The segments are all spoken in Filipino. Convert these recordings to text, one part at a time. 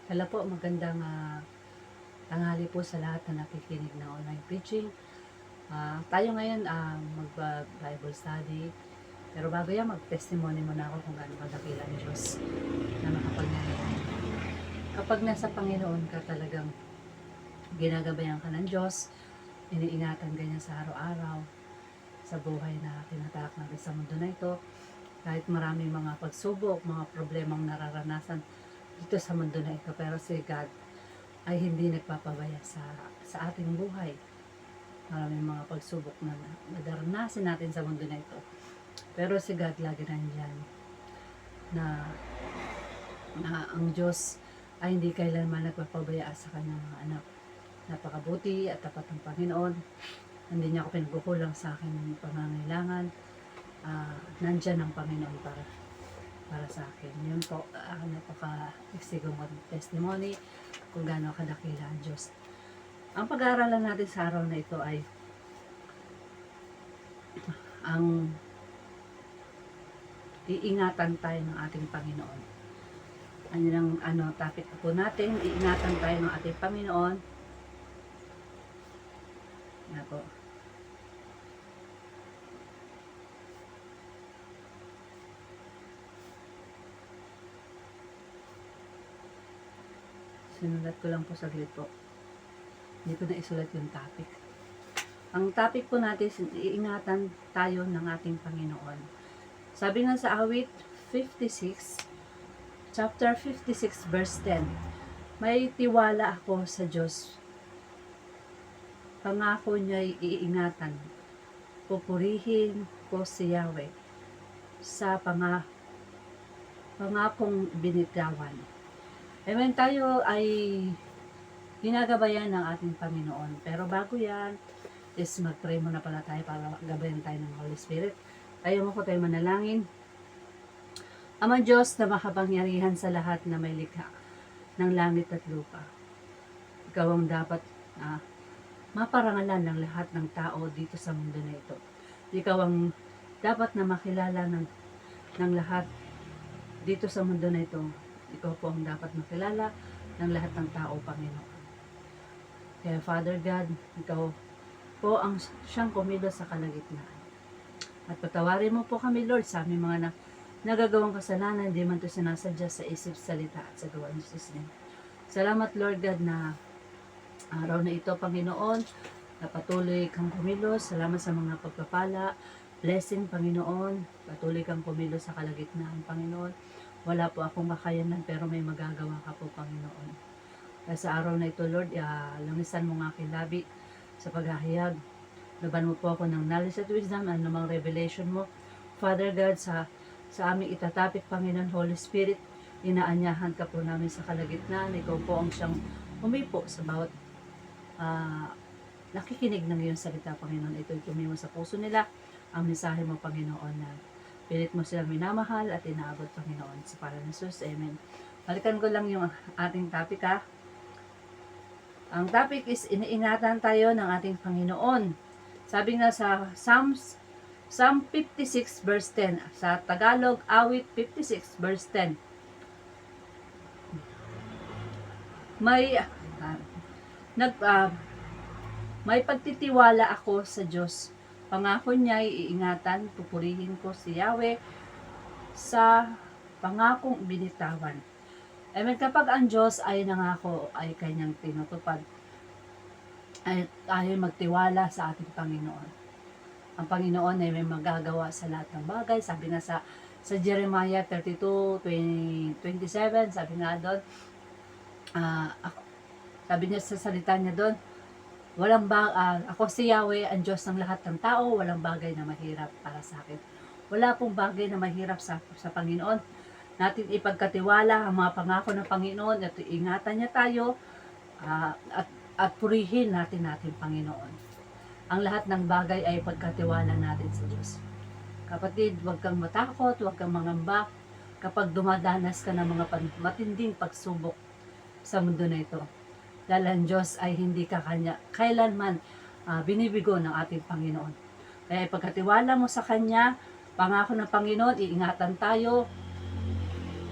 Hello po, magandang tanghali po sa lahat na nakikinig ng online preaching. Tayo ngayon mag-Bible study. Pero bago yan, mag-testimony muna ako kung gaano kadakila ang Diyos na makapagnangyayari. Kapag nasa Panginoon ka, talagang ginagabayan ka ng Diyos, iniingatan ganyan sa araw-araw, sa buhay na tinatak natin sa mundo na ito. Kahit maraming mga pagsubok, mga problemang nararanasan dito sa mundo na ito, pero si God ay hindi nagpapabaya sa ating buhay. Maraming mga pagsubok na nadaranasin natin sa mundo na ito. Pero si God lagi nandyan na ang Diyos ay hindi kailanman nagpapabaya sa kanyang mga anak. Napakabuti at tapat ng Panginoon. Hindi niya ako pinagkukulang sa aking pangangailangan. Nandyan ang Panginoon para sa akin. Yun po, napaka-exigong testimony kung gaano kadakila ang Diyos. Ang pag-aaralan natin sa araw na ito ay ang iingatan tayo ng ating Panginoon. Topic po natin, iingatan tayo ng ating Panginoon. Yan po. Sinulat ko lang po saglit po. Hindi ko na isulat yung topic. Ang topic po natin, iingatan tayo ng ating Panginoon. Sabi nga sa awit 56, chapter 56 verse 10, may tiwala ako sa Diyos. Pangako niya'y iingatan. Pupurihin ko si Yahweh sa pangakong binitawan. Amen, tayo ay ginagabayan ng ating Panginoon. Pero bago yan, is mag-pray muna pala tayo para gabayan tayo ng Holy Spirit. Tayo mo po tayo manalangin. Ama Diyos na makapangyarihan sa lahat na may likha ng langit at lupa. Ikaw ang dapat maparangalan ng lahat ng tao dito sa mundo na ito. Ikaw ang dapat na makilala ng lahat dito sa mundo na ito. Ikaw po ang dapat makilala ng lahat ng tao, Panginoon. Kaya Father God, ikaw po ang siyang kumilos sa kalagitnaan. At patawarin mo po kami, Lord, sa aming mga nagagawang kasalanan, hindi man ito sinasadya sa isip, salita at sa gawa ng Jesus name. Salamat, Lord God, na araw na ito, Panginoon, na patuloy kang kumilos. Salamat sa mga pagpapala, blessing, Panginoon. Patuloy kang kumilos sa kalagitnaan, Panginoon. Wala po akong kakayanan, pero may magagawa ka po, Panginoon. Kaya sa araw na ito, Lord, langisan mo ng aking labi sa paghahayag. Laban mo po ako ng knowledge at wisdom, at namang revelation mo. Father God, sa aming itatapik, Panginoon, Holy Spirit, inaanyahan ka po namin sa kalagitnaan. Ikaw po ang siyang umipo sa bawat nakikinig ng iyong salita, Panginoon. Ito'y tumimo sa puso nila ang mensahe mo, Panginoon, na pilit mo silang minamahal at inaabot, Panginoon. Sa pangalan ni Jesus, Amen. Balikan ko lang yung ating topic, ha. Ang topic is, iniingatan tayo ng ating Panginoon. Sabi nga sa Psalm 56 verse 10, sa Tagalog, awit 56 verse 10. May pagtitiwala ako sa Diyos. Pangako niya ay iingatan, pupurihin ko si Yahweh sa pangakong binitawan. Amen. Kapag ang Diyos ay nangako, ay kanyang tinutupad, ay tayo magtiwala sa ating Panginoon. Ang Panginoon ay may magagawa sa lahat ng bagay. Sabi nga sa Jeremiah 32:27, sabi nga doon, sabi niya sa salita niya doon, ako si Yahweh, ang Diyos ng lahat ng tao, walang bagay na mahirap para sa akin. Wala pong bagay na mahirap sa Panginoon. Natin ipagkatiwala ang mga pangako ng Panginoon at ingatan niya tayo at purihin natin Panginoon. Ang lahat ng bagay ay pagkatiwala natin sa Diyos. Kapatid, huwag kang matakot, huwag kang mangamba kapag dumadanas ka ng mga matinding pagsubok sa mundo na ito. Dahil ang Diyos ay hindi kailanman binibigo ng ating Panginoon. Kaya ipagkatiwala mo sa Kanya, pangako ng Panginoon, iingatan tayo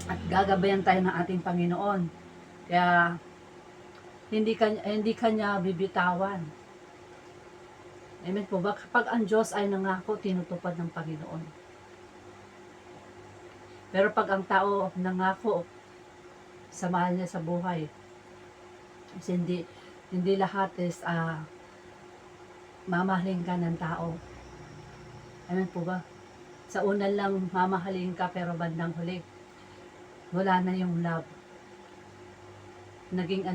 at gagabayan tayo ng ating Panginoon. Kaya hindi kanya bibitawan. Amen po ba? Kapag ang Diyos ay nangako, tinutupad ng Panginoon. Pero pag ang tao nangako sa mahal niya sa buhay, kasi hindi lahat is mamahalin ka ng tao. Amen po ba? Sa una lang mamahalin ka, pero bandang huli, wala na yung love. Naging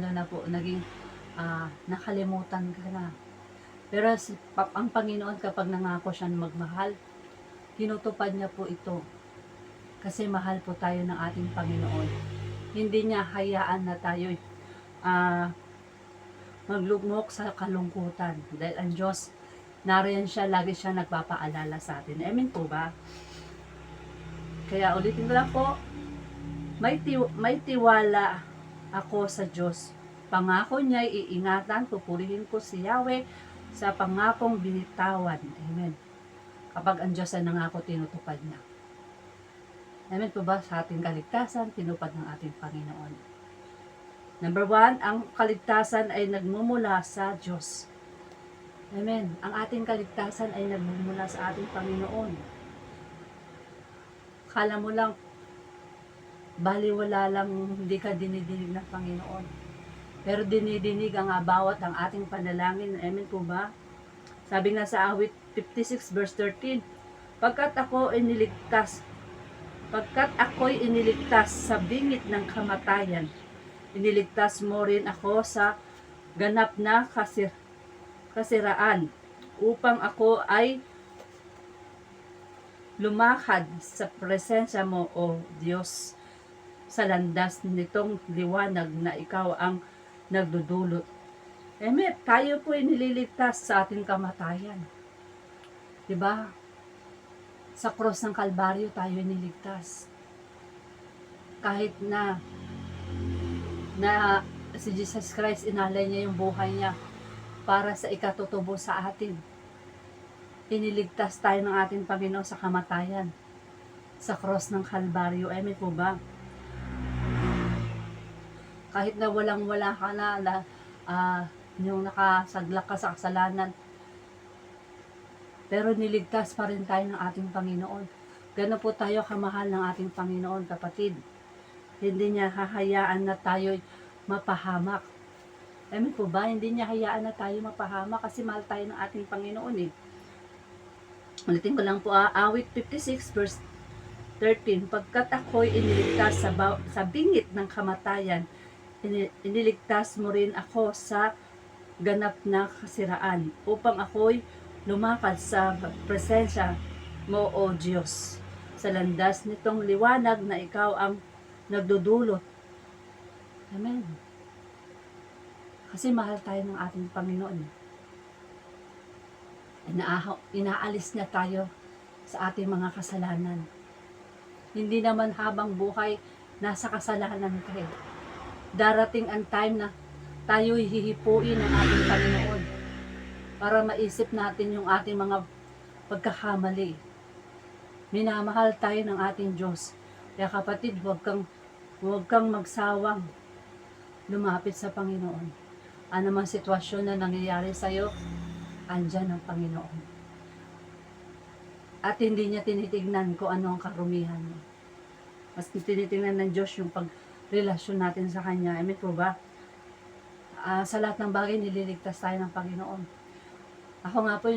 nakalimutan ka na. Pero ang Panginoon, kapag nangako siya magmahal, tinutupad niya po ito. Kasi mahal po tayo ng ating Panginoon. Hindi niya hayaan na tayo maglugmok sa kalungkutan. Dahil ang Diyos, nariyan siya, lagi siya nagpapaalala sa atin. Amen po ba? Kaya ulitin ko lang po, may tiwala ako sa Diyos. Pangako niya, iingatan, pupurihin ko si Yahweh sa pangakong binitawan. Amen. Kapag ang Diyos ay nangako, tinutupad niya. Amen po ba? Sa ating kaligtasan, tinupad ng ating Panginoon. Number 1, ang kaligtasan ay nagmumula sa Diyos. Amen. Ang ating kaligtasan ay nagmumula sa ating Panginoon. Kala mo lang, baliwala lang, hindi ka dinidinig ng Panginoon. Pero dinidinig ang bawat ang ating panalangin. Amen po ba? Sabi nga sa awit 56 verse 13, pagkat ako'y iniligtas sa bingit ng kamatayan, iniligtas mo rin ako sa ganap na kasiraan, upang ako ay lumakad sa presensya mo, O Diyos, sa landas nitong liwanag na ikaw ang nagdudulot. Amen. Tayo po ay nililigtas sa ating kamatayan. Diba? Sa cross ng Kalbaryo tayo niligtas. Kahit na si Jesus Christ, inalay niya yung buhay niya para sa ikatutubo sa atin. Iniligtas tayo ng ating Panginoon sa kamatayan. Sa cross ng Kalbaryo. Amen po ba? Kahit na walang-wala ka na yung nakasaglak ka sa kasalanan, pero niligtas pa rin tayo ng ating Panginoon. Gano'n po tayo kamahal ng ating Panginoon, kapatid. Hindi niya hahayaan na tayo mapahamak. Amen po ba? Hindi niya hayaan na tayo mapahamak kasi mahal tayo ng ating Panginoon eh. Ulitin ko lang po, awit 56 verse 13, pagkat ako'y iniligtas sa bingit ng kamatayan, iniligtas mo rin ako sa ganap na kasiraan, upang ako'y lumakad sa presensya mo, O Diyos, sa landas nitong liwanag na ikaw ang nagdudulot. Amen. Kasi mahal tayo ng ating Panginoon. Inaalis niya tayo sa ating mga kasalanan. Hindi naman habang buhay nasa kasalanan ka. Darating ang time na tayo'y hihipuin ng ating Panginoon para maisip natin yung ating mga pagkakamali. Minamahal tayo ng ating Diyos. Kaya kapatid, huwag kang magsawang lumapit sa Panginoon. Ano mang sitwasyon na nangyayari sa'yo, andyan ang Panginoon. At hindi niya tinitignan kung ano ang karumihan mo. Mas tinitignan ng Diyos yung pagrelasyon natin sa Kanya. Amen po ba? Sa lahat ng bagay, nililigtas tayo ng Panginoon. Ako nga po,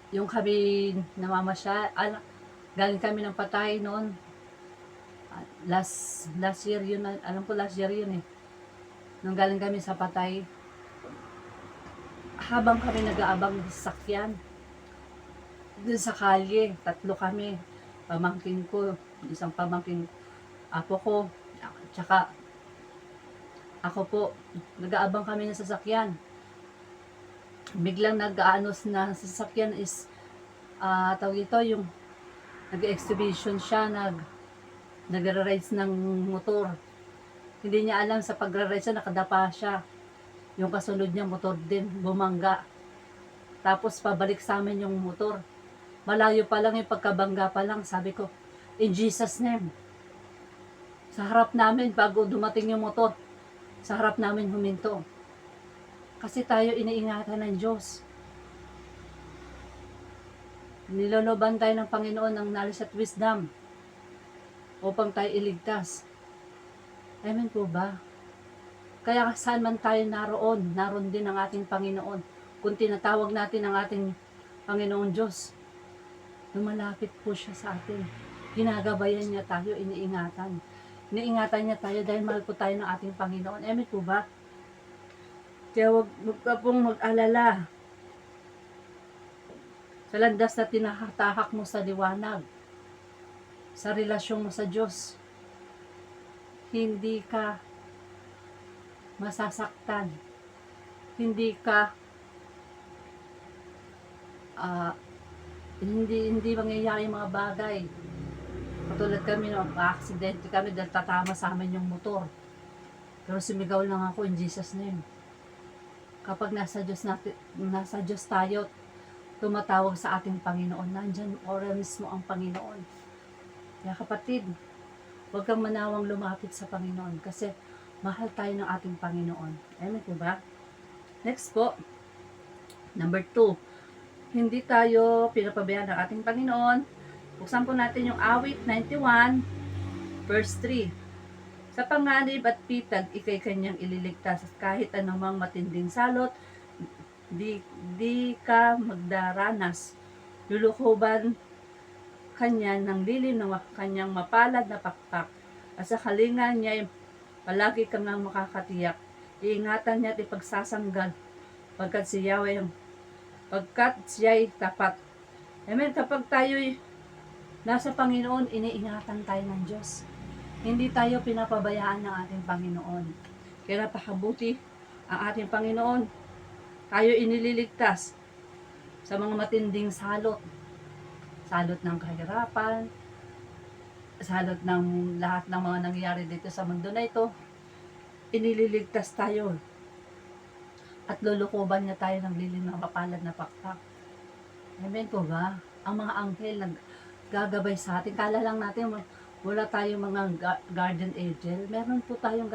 yung kami namamasya, galing kami ng Patay noon. Last year yun, alam ko last year yun eh. Nung galing kami sa Patay, habang kami nag-aabang sa sakyan, dun sa kalye, 3 kami, pamangkin ko, isang pamangkin, apo ko, tsaka ako po, nag-aabang kami ng sasakyan. Biglang nag-aanos na sasakyan is, tawag ito, yung nag-exhibition siya, nag-rides ng motor. Hindi niya alam sa pag-rides siya, nakadapa siya. Yung kasunod niya, motor din, bumangga. Tapos pabalik sa amin yung motor. Malayo pa lang, yung pagkabangga pa lang, sabi ko, In Jesus' name. Sa harap namin, bago dumating yung motor, sa harap namin huminto. Kasi tayo iniingatan ng Diyos. Niloloban tayo ng Panginoon ng knowledge at wisdom upang tayo iligtas. Amen po ba? Kaya saan man tayo naroon din ang ating Panginoon. Kung tinatawag natin ang ating Panginoon Diyos, lumalapit po siya sa atin. Ginagabayan niya tayo, iniingatan. Iniingatan niya tayo dahil mahal po tayo ng ating Panginoon. Amen po ba? Kaya huwag ka pong mag-alala sa landas na tinatahak mo sa liwanag, sa relasyon mo sa Diyos. Hindi ka masasaktan. Hindi ka hindi mangyayari yung mga bagay. Katulad kami, aksidente kami dahil tatama sa amin yung motor. Pero sumigaw lang ako in Jesus' name. Kapag nasa Diyos tayo, tumatawag sa ating Panginoon. Nandyan ora mismo ang Panginoon. Kaya kapatid, huwag kang manawang lumapit sa Panginoon kasi mahal tayo ng ating Panginoon. Amen po ba? Next po, number 2. Hindi tayo pinapabayaan ng ating Panginoon. Buksan po natin yung awit 91, verse 3. Sa panganib at pitag, ikay kanyang ililigtas kahit anumang matinding salot, di ka magdaranas. Lulukoban kanya ng lilim ng kanyang mapalad na pakpak. At sa kalinga niya, palagi kang nang makakatiyak. Iingatan niya at ipagsasanggal pagkat siya'y tapat. Amen. Kapag tayo'y nasa Panginoon, iniingatan tayo ng Diyos. Hindi tayo pinapabayaan ng ating Panginoon. Kaya napakabuti ang ating Panginoon. Tayo inililigtas sa mga matinding salot. Salot ng kahirapan, salot ng lahat ng mga nangyayari dito sa mundo na ito. Inililigtas tayo. At lulukoban niya tayo ng lilim ng mapalad na pakpak. Amen po ba? Ang mga anghel naggagabay sa atin. Kala lang natin wala tayong mga guardian angel. Meron po tayong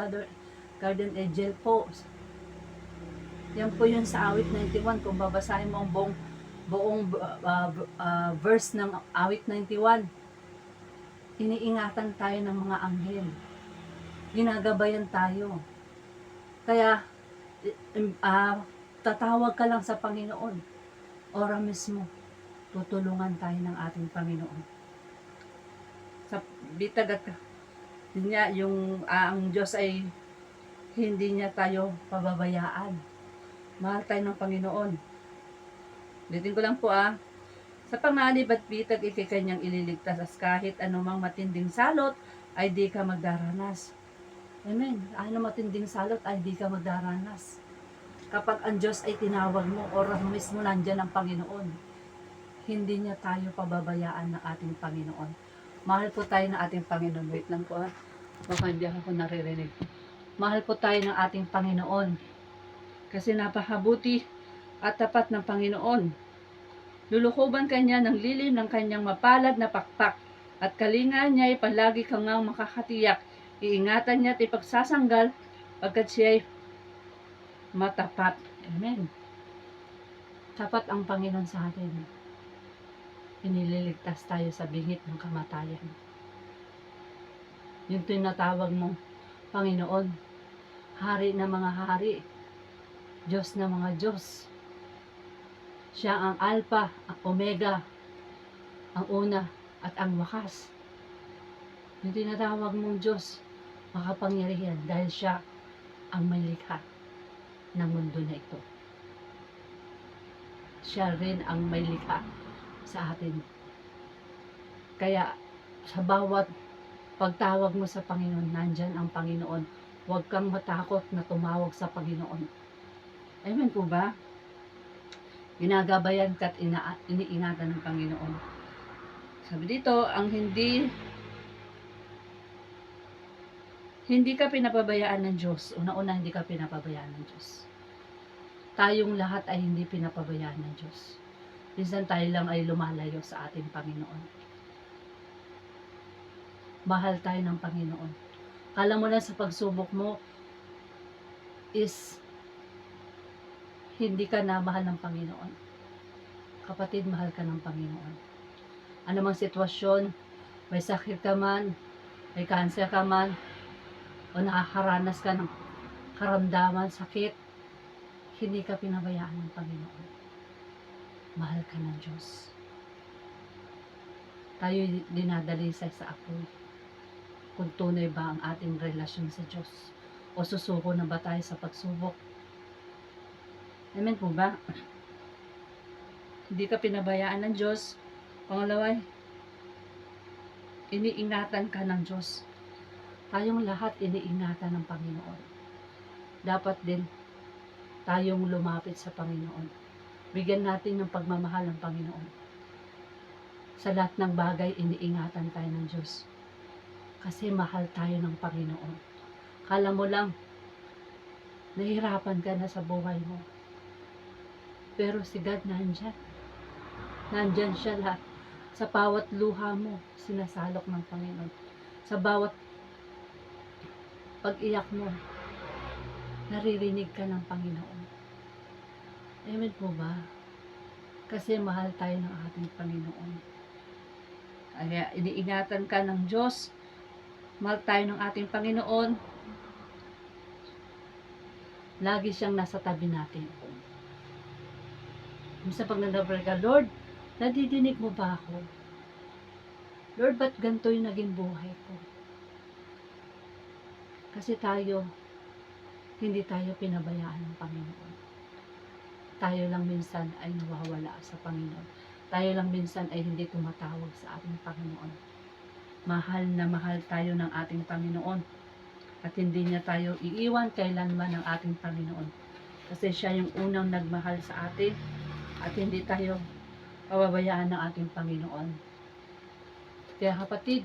guardian angel po. Yan po yun sa awit 91. Kung babasahin mo ang buong verse ng awit 91, iniingatan tayo ng mga anghel. Ginagabayan tayo. Kaya, tatawag ka lang sa Panginoon. Ora mismo, tutulungan tayo ng ating Panginoon. Sa bitag at niya, ang Diyos ay hindi niya tayo pababayaan. Mahal tayo ng Panginoon. Ulitin ko lang po Sa panganib at bitag, ikikanyang ililigtas as kahit anumang matinding salot ay di ka magdaranas. Amen. Ano matinding salot ay di ka magdaranas. Kapag ang Diyos ay tinawag mo, oras mismo nandyan ang Panginoon. Hindi niya tayo pababayaan ng ating Panginoon. Mahal po tayo ng ating Panginoon. Wait lang po Baka hindi ako naririnig. Mahal po tayo ng ating Panginoon. Kasi napakabuti at tapat ng Panginoon. Lulukoban kanya ng lilim ng kanyang mapalad na pakpak. At kalinga niya ay palagi kang makakatiyak. Iingatan niya at ipagsasanggal pagkat siya'y matapat. Amen. Tapat ang Panginoon sa atin. Inililigtas tayo sa bingit ng kamatayan. Yung tinatawag mong Panginoon, Hari na mga hari, Diyos na mga Diyos. Siya ang Alpha, ang Omega, ang una at ang wakas. Yung tinatawag mong Diyos, makapangyarihan dahil siya ang may likha ng mundo na ito. Siya rin ang may likha sa atin. Kaya sa bawat pagtawag mo sa Panginoon, nandyan ang Panginoon. Huwag kang matakot na tumawag sa Panginoon. Amen po ba? Ginagabayan ka at iniingatan ng Panginoon. Sabi dito, ang hindi ka pinapabayaan ng Diyos. Una-una, hindi ka pinapabayaan ng Diyos. Tayong lahat ay hindi pinapabayaan ng Diyos. Minsan tayo lang ay lumalayo sa ating Panginoon. mahal tayo ng Panginoon. Kala mo na sa pagsubok mo is hindi ka na mahal ng Panginoon. Kapatid, mahal ka ng Panginoon. Ano mang sitwasyon, may sakit ka man, may cancer ka man, o nakakaranas ka ng karamdaman, sakit, hindi ka pinabayaan ng Panginoon. Mahal ka ng Diyos. Tayo dinadalisay sa apoy. Kung tunay ba ang ating relasyon sa Diyos? O susuko na ba tayo sa pagsubok? Amen po ba? Hindi ka pinabayaan ng Diyos. Pangalawa, iniingatan ka ng Diyos. Tayong lahat iniingatan ng Panginoon. Dapat din tayong lumapit sa Panginoon. Bigyan natin ng pagmamahal ng Panginoon. Sa lahat ng bagay, iniingatan tayo ng Diyos. Kasi mahal tayo ng Panginoon. Kala mo lang, nahihirapan ka na sa buhay mo. Pero si God nandyan. Nandyan siya lahat. Sa bawat luha mo, sinasalok ng Panginoon. Sa bawat pag-iyak mo, naririnig ka ng Panginoon. Amen po ba? Kasi mahal tayo ng ating Panginoon. Kaya iniingatan ka ng Diyos. Mahal tayo ng ating Panginoon. Lagi siyang nasa tabi natin. Minsan pag nag-pray ka, Lord, nadidinig mo ba ako? Lord, ba't ganito yung naging buhay ko? Kasi tayo, hindi tayo pinabayaan ng Panginoon. Tayo lang minsan ay nawawala sa Panginoon. Tayo lang minsan ay hindi tumatawag sa ating Panginoon. Mahal na mahal tayo ng ating Panginoon. At hindi niya tayo iiwan kailanman ng ating Panginoon. Kasi siya yung unang nagmahal sa atin. At hindi tayo pababayaan ng ating Panginoon. Kaya kapatid,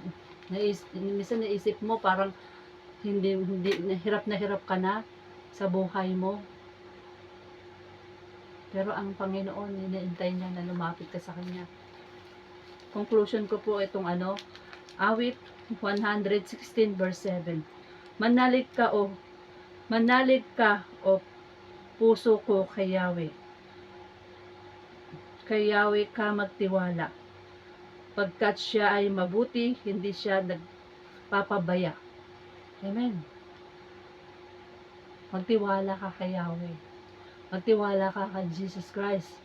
minsan naisip mo parang hindi na hirap ka na sa buhay mo. Pero ang Panginoon, iniintay niya na lumapit ka sa Kanya. Conclusion ko po itong awit 116 verse 7. Manalig ka o puso ko kay Yahweh. Kay Yahweh ka magtiwala. Pagkat siya ay mabuti, hindi siya nagpapabaya. Amen. Magtiwala ka kay Yahweh. Magtiwala ka kay Jesus Christ.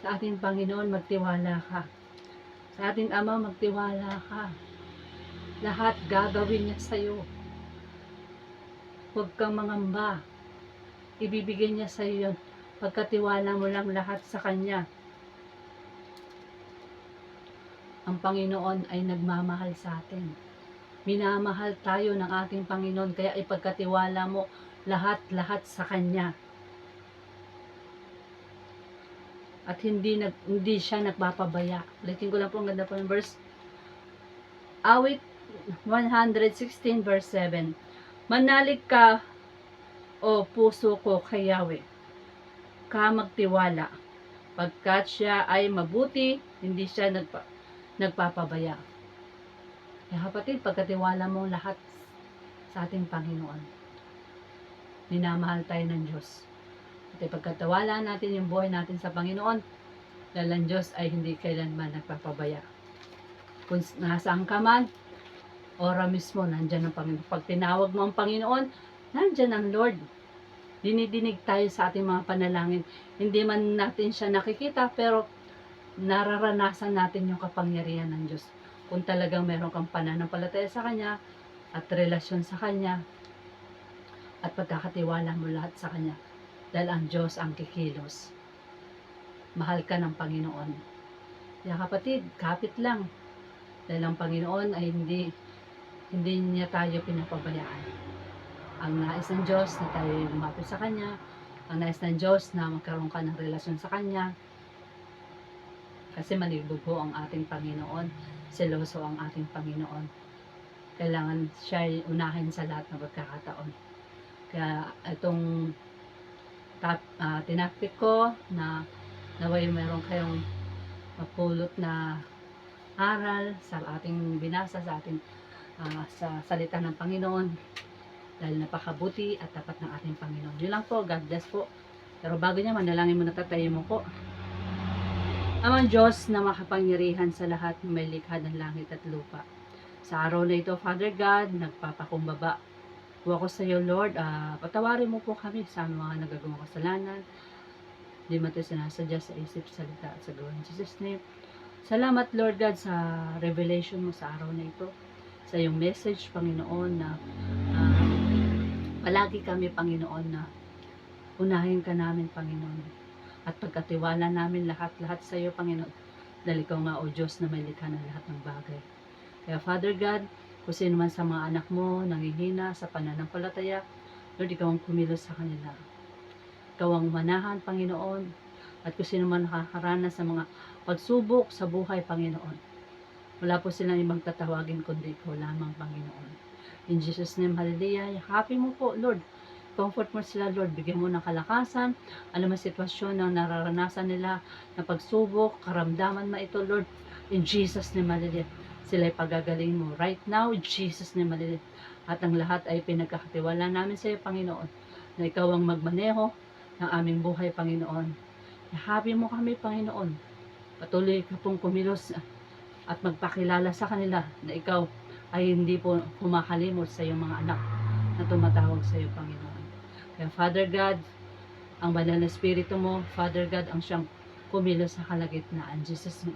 Sa ating Panginoon, magtiwala ka. Sa ating Ama, magtiwala ka. Lahat gagawin niya sa'yo. Huwag kang mangamba. Ibibigay niya sa'yo yun. Pagkatiwala mo lang lahat sa Kanya. Ang Panginoon ay nagmamahal sa atin. Minamahal tayo ng ating Panginoon. Kaya ipagkatiwala mo lahat sa Kanya. At hindi siya nagpapabaya. Ulitin ko lang po, ang ganda po ng verse. Awit 116 verse 7. Manalig ka o puso ko kay Yahweh. Ka magtiwala. Pagkat siya ay mabuti, hindi siya nagpapabaya. Kaya kapatid, pagkatiwala mo lahat sa ating Panginoon. Minamahal tayo ng Diyos. At pagkatiwala natin yung buhay natin sa Panginoon, dahil ang Diyos ay hindi kailanman nagpapabaya. Kung nasaan ka man, ora mismo, nandyan ang Panginoon. Pag tinawag mo ang Panginoon, nandyan ang Lord. Dinidinig tayo sa ating mga panalangin. Hindi man natin siya nakikita, pero nararanasan natin yung kapangyarihan ng Diyos. Kung talagang meron kang pananampalataya sa Kanya, at relasyon sa Kanya, at pagkakatiwala mo lahat sa Kanya. Dahil ang Diyos ang kikilos. Mahal ka ng Panginoon. Kaya kapatid, kapit lang. Dahil ang Panginoon ay hindi niya tayo pinapabayaan. Ang nais ng Diyos na tayo lumapit sa Kanya. Ang nais ng Diyos na magkaroon ka ng relasyon sa Kanya. Kasi malibog ang ating Panginoon. Seloso ang ating Panginoon. Kailangan siya ay unahin sa lahat ng pagkakataon. Kaya itong tinapik ko na naway meron kayong mapulot na aral, sa ating binasa, sa ating sa salita ng Panginoon, dahil napakabuti at tapat ng ating Panginoon. Yun lang po, God bless po. Pero bago niya, manalangin mo na, tatayo mo po. Amang Diyos na makapangyarihan sa lahat, may likha ng langit at lupa. Sa araw na ito, Father God, nagpapakumbaba po ako sa iyo, Lord. Patawarin mo po kami sa mga nagagawang kasalanan. Di mo ito sinasadya sa isip, salita at sa gawa. In Jesus' name. Salamat, Lord God, sa revelation mo sa araw na ito. Sa iyong message, Panginoon, na palagi kami, Panginoon, na unahin ka namin, Panginoon. At pagkatiwala namin lahat-lahat sa iyo, Panginoon. Dahil ikaw nga, O Diyos, na may likha ng lahat ng bagay. Kaya, Father God, kung sino man sa mga anak mo, nangihina sa pananampalataya, Lord, ikaw ang kumilos sa kanila. Ikaw ang manahan, Panginoon. At kung sino man nakakaranas sa mga pagsubok sa buhay, Panginoon, wala po silang ibang tatawagin kundi ikaw lamang, Panginoon. In Jesus' name, hallelujah. Happy mo po, Lord. Comfort mo sila, Lord. Bigyan mo ng kalakasan. Alam mo sitwasyon na nararanasan nila na pagsubok, karamdaman ma ito, Lord. In Jesus' name, hallelujah. Sila ay pagagaling mo. Right now, in Jesus' name, hallelujah. At ang lahat ay pinagkakatiwala namin sa iyo, Panginoon, na ikaw ang magmaneho ng aming buhay, Panginoon. Happy mo kami, Panginoon. Patuloy ka pong kumilos at magpakilala sa kanila na ikaw ay hindi po kumakalimot sa iyong mga anak na tumatawag sa iyo, Panginoon. Kaya Father God, ang banal na Espiritu mo, Father God, ang siyang kumilos sa kalagitnaan. Jesus,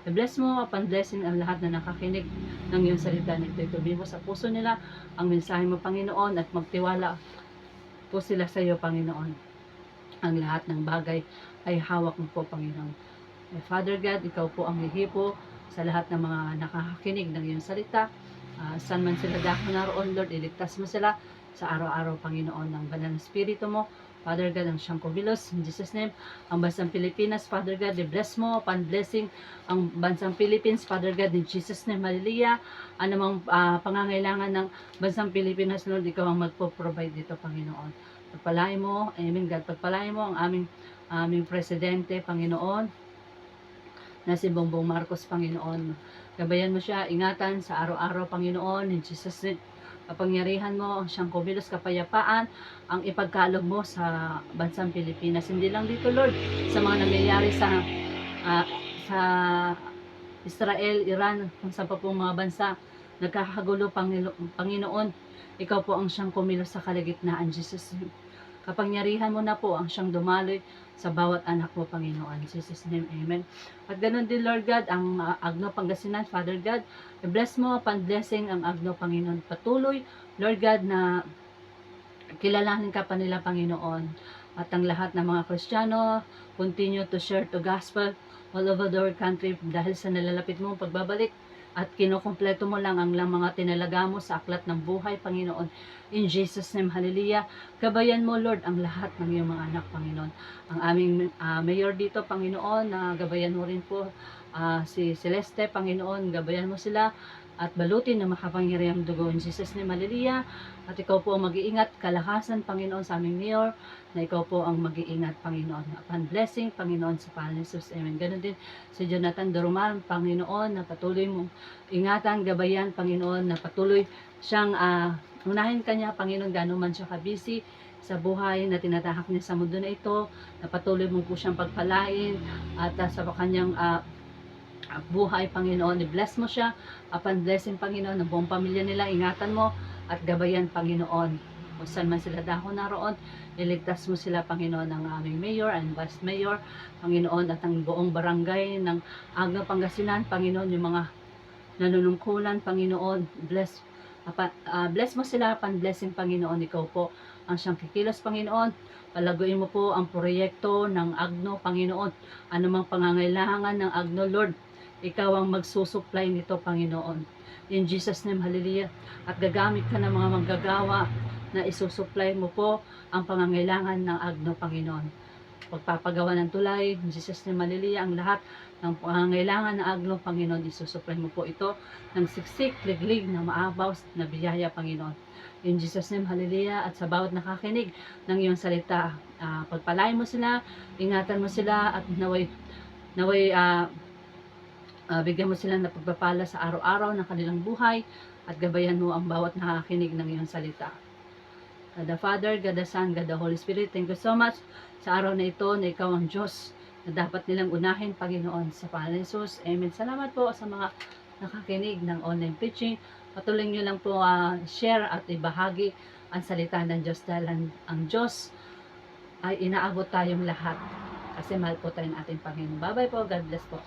bless mo, upon blessing ang lahat na nakakinig ng iyong salita nito. Ituloy mo sa puso nila ang mensahe mo, Panginoon, at magtiwala po sila sa iyo, Panginoon. Ang lahat ng bagay ay hawak mo po, Panginoon. Father God, ikaw po ang lihipo sa lahat ng mga nakakakinig ng iyong salita. Saan man sila dako naroon, Lord, iligtas mo sila sa araw-araw, Panginoon, ng banal na Espiritu mo. Father God, ang siyang kumilos, in Jesus' name, ang bansang Pilipinas, Father God, i-bless mo, upon blessing ang bansang Philippines, Father God, in Jesus' name, hallelujah. Anumang pangangailangan ng bansang Pilipinas, Lord, ikaw ang magpo-provide dito, Panginoon. Pagpalain mo, amen God, pagpalain mo ang aming presidente, Panginoon, na si Bongbong Marcos, Panginoon. Gabayan mo siya, ingatan sa araw-araw, Panginoon, in Jesus' name. Kapangyarihan mo, siyang kumilos, kapayapaan, ang ipagkaloob mo sa bansang Pilipinas. Hindi lang dito, Lord, sa mga nangyayari sa Israel, Iran, kung saan pa pong mga bansa, nagkakagulo, Panginoon. Ikaw po ang siyang kumilos sa kalagitnaan, Jesus' name. Kapangyarihan mo na po ang siyang dumaloy sa bawat anak mo, Panginoon. In Jesus' name, amen. At ganun din, Lord God, ang Agno Pangasinan, Father God, bless mo, pan-blessing ang Agno, Panginoon. Patuloy, Lord God, na kilalanin ka pa nila, Panginoon. At ang lahat ng mga Kristiyano, continue to share the gospel all over the world country dahil sa nalalapit mong pagbabalik at kinukumpleto mo lang ang mga tinalaga mo sa aklat ng buhay, Panginoon. In Jesus' name, hallelujah. Gabayan mo, Lord, ang lahat ng iyong mga anak, Panginoon. Ang aming mayor dito, Panginoon, na gabayan mo rin po si Celeste, Panginoon. Gabayan mo sila at balutin ng makapangyarihang dugo. In Jesus' name, hallelujah. At ikaw po ang mag-iingat, kalakasan, Panginoon, sa aming mayor, na ikaw po ang mag-iingat, Panginoon. Upon blessing, Panginoon, sa pangalan ni Jesus. Amen. Ganun din si Jonathan Durumal, Panginoon, na patuloy mong ingatan, gabayan, Panginoon, na patuloy siyang unahin kanya, Panginoon, gano'n man siya kabisi sa buhay na tinatahak niya sa mundo na ito, na patuloy mo po siyang pagpalain at sa kanyang buhay, Panginoon, i-bless mo siya, upon blessing, Panginoon, ng buong pamilya nila, ingatan mo at gabayan, Panginoon. Kung saan man sila dahon naroon, iligtas mo sila, Panginoon, ng aming mayor and vice mayor, Panginoon, at ang buong barangay ng Agno Pangasinan, Panginoon, yung mga nanunungkulan, Panginoon, bless mo sila, upon blessing, Panginoon, ikaw po ang siyang kikilos, Panginoon. Palaguin mo po ang proyekto ng Agno, Panginoon. Anumang pangangailangan ng Agno, Lord, ikaw ang magsusupply nito, Panginoon. In Jesus' name, hallelujah. At gagamit ka ng mga manggagawa na isusupply mo po ang pangangailangan ng Agno, Panginoon. Pagpapagawa ng tulay, in Jesus' name, hallelujah, ang lahat ng pangangailangan ng Agno, Panginoon, isusupply mo po ito ng siksik, liglig, na maabaw, na biyaya, Panginoon. In Jesus' name, hallelujah. At sa bawat nakakinig ng iyong salita, pagpalain mo sila, ingatan mo sila, at naway Bigyan mo sila ng pagpapala sa araw-araw ng kanilang buhay at gabayan mo ang bawat nakakinig ng iyong salita. God the Father, God the Son, God the Holy Spirit, thank you so much sa araw na ito na ikaw ang Diyos na dapat nilang unahin, Panginoon, sa pangalan ni Jesus. Amen. Salamat po sa mga nakakinig ng online preaching. Patuloy nyo lang po share at ibahagi ang salita ng Diyos dahil ang Diyos ay inaabot tayong lahat kasi mahal po tayo ng ating Panginoon. Bye-bye po. God bless po.